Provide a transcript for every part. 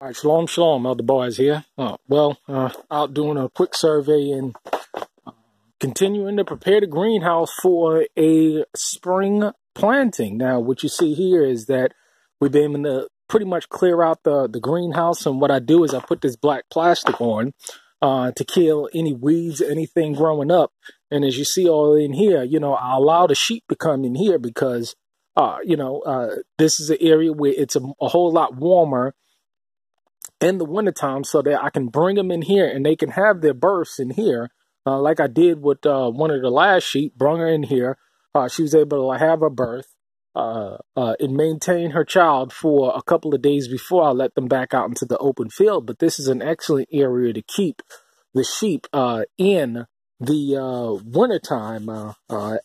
All right, shalom, shalom, Elder Boaz here. Out doing a quick survey and continuing to prepare the greenhouse for a spring planting. Now, what you see here is that we've been able to pretty much clear out the greenhouse, and what I do is I put this black plastic on to kill any weeds, anything growing up. And as you see all in here, I allow the sheep to come in here because, this is an area where it's a whole lot warmer in the wintertime, so that I can bring them in here and they can have their births in here, like I did with one of the last sheep. Brought her in here. She was able to have her birth and maintain her child for a couple of days before I let them back out into the open field. But this is an excellent area to keep the sheep in the wintertime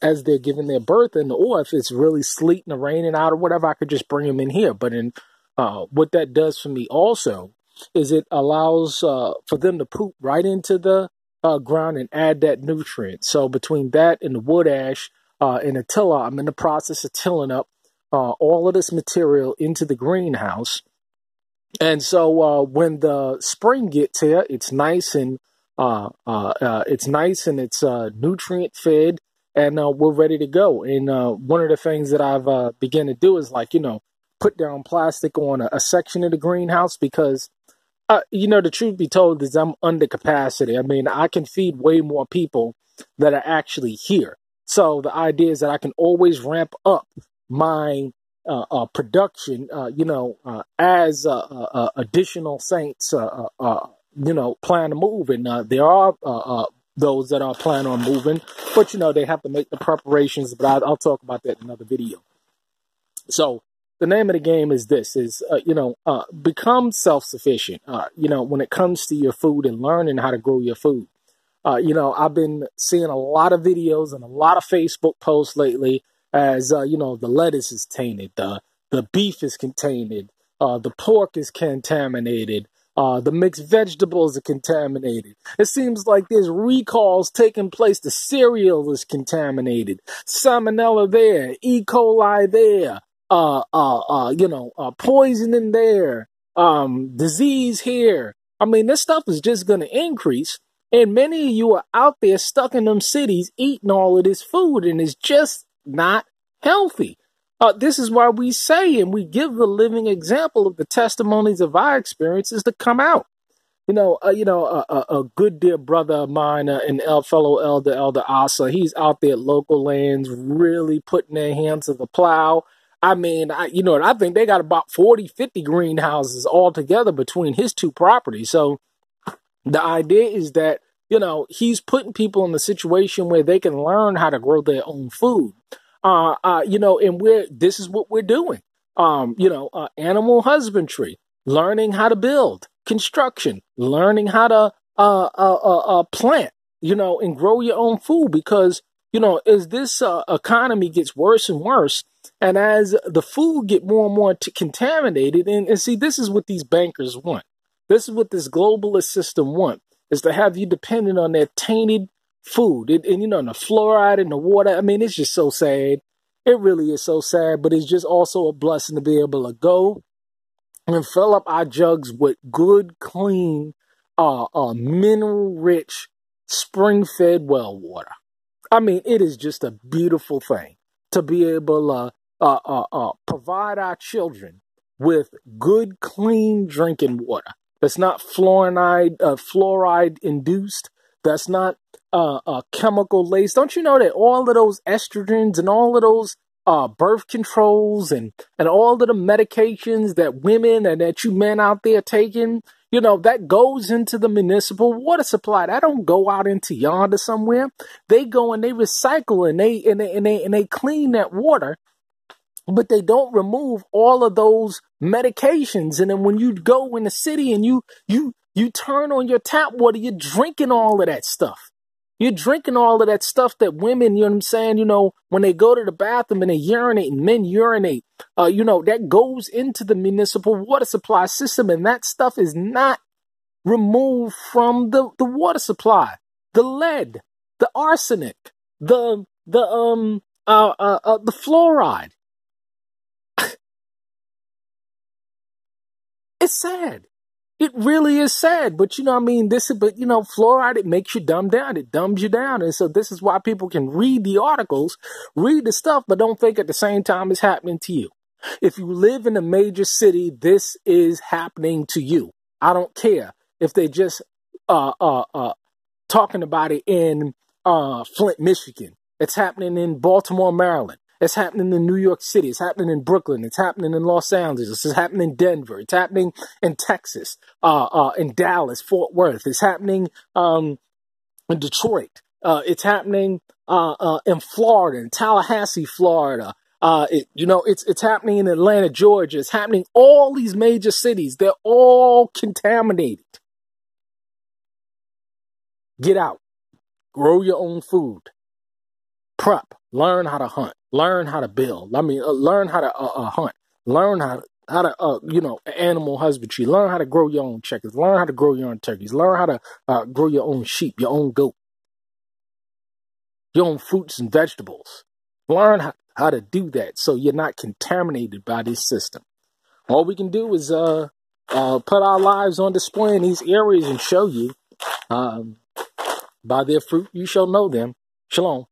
as they're giving their birth, or if it's really sleeting or raining out or whatever, I could just bring them in here. But what that does for me also is it allows for them to poop right into the ground and add that nutrient. So between that and the wood ash and the tiller, I'm in the process of tilling up all of this material into the greenhouse. And so when the spring gets here, it's nice and it's nutrient fed, and we're ready to go. And one of the things that I've begun to do is put down plastic on a section of the greenhouse because, the truth be told is I'm under capacity. I mean, I can feed way more people that are actually here. So the idea is that I can always ramp up my production, as additional saints, plan to move. And there are those that are planning on moving, but, they have to make the preparations. But I'll talk about that in another video. So the name of the game is this, become self-sufficient, when it comes to your food and learning how to grow your food. I've been seeing a lot of videos and a lot of Facebook posts lately as, the lettuce is tainted, the beef is contaminated, the pork is contaminated, the mixed vegetables are contaminated. It seems like there's recalls taking place. The cereal is contaminated. Salmonella there, E. coli there. Poison in there, disease here. I mean, this stuff is just going to increase. And many of you are out there stuck in them cities eating all of this food, and it's just not healthy. This is why we say, and we give the living example of the testimonies of our experiences to come out. A good dear brother of mine, and fellow Elder Asa, he's out there at Local Lands really putting their hands to the plow. I mean, I think they got about 40, 50 greenhouses all together between his two properties. So the idea is that, he's putting people in a situation where they can learn how to grow their own food. And this is what we're doing. Animal husbandry, learning how to build, construction, learning how to plant, and grow your own food because, as this economy gets worse and worse, and as the food get more and more contaminated, and see, this is what these bankers want. This is what this globalist system want, is to have you dependent on their tainted food. And the fluoride in the water, I mean, it's just so sad. It really is so sad, but it's just also a blessing to be able to go and fill up our jugs with good, clean, mineral-rich, spring-fed well water. I mean, it is just a beautiful thing to be able to provide our children with good, clean drinking water. That's not fluoride induced. That's not chemical laced. Don't you know that all of those estrogens and all of those birth controls and all of the medications that women and that you men out there taking, that goes into the municipal water supply. That don't go out into yonder somewhere. They go and they recycle and they clean that water, but they don't remove all of those medications. And then when you go in the city and you turn on your tap water, you're drinking all of that stuff. You're drinking all of that stuff that women, you know what I'm saying, when they go to the bathroom and they urinate and men urinate, that goes into the municipal water supply system, and that stuff is not removed from the water supply. The lead, the arsenic, the fluoride. It's sad. It really is sad, but you know, I mean, but you know, fluoride, it makes you dumb down. It dumbs you down. And so this is why people can read the articles, read the stuff, but don't think at the same time it's happening to you. If you live in a major city, this is happening to you. I don't care if they just, talking about it in, Flint, Michigan. It's happening in Baltimore, Maryland. It's happening in New York City. It's happening in Brooklyn. It's happening in Los Angeles. It's happening in Denver. It's happening in Texas, in Dallas, Fort Worth. It's happening in Detroit. It's happening in Florida, in Tallahassee, Florida. It's happening in Atlanta, Georgia. It's happening all these major cities. They're all contaminated. Get out. Grow your own food. Prep. Learn how to hunt. Learn how to build. Learn how to hunt. Learn how to animal husbandry. Learn how to grow your own chickens. Learn how to grow your own turkeys. Learn how to grow your own sheep, your own goat, your own fruits and vegetables. Learn how to do that so you're not contaminated by this system. All we can do is put our lives on display in these areas and show you by their fruit you shall know them. Shalom.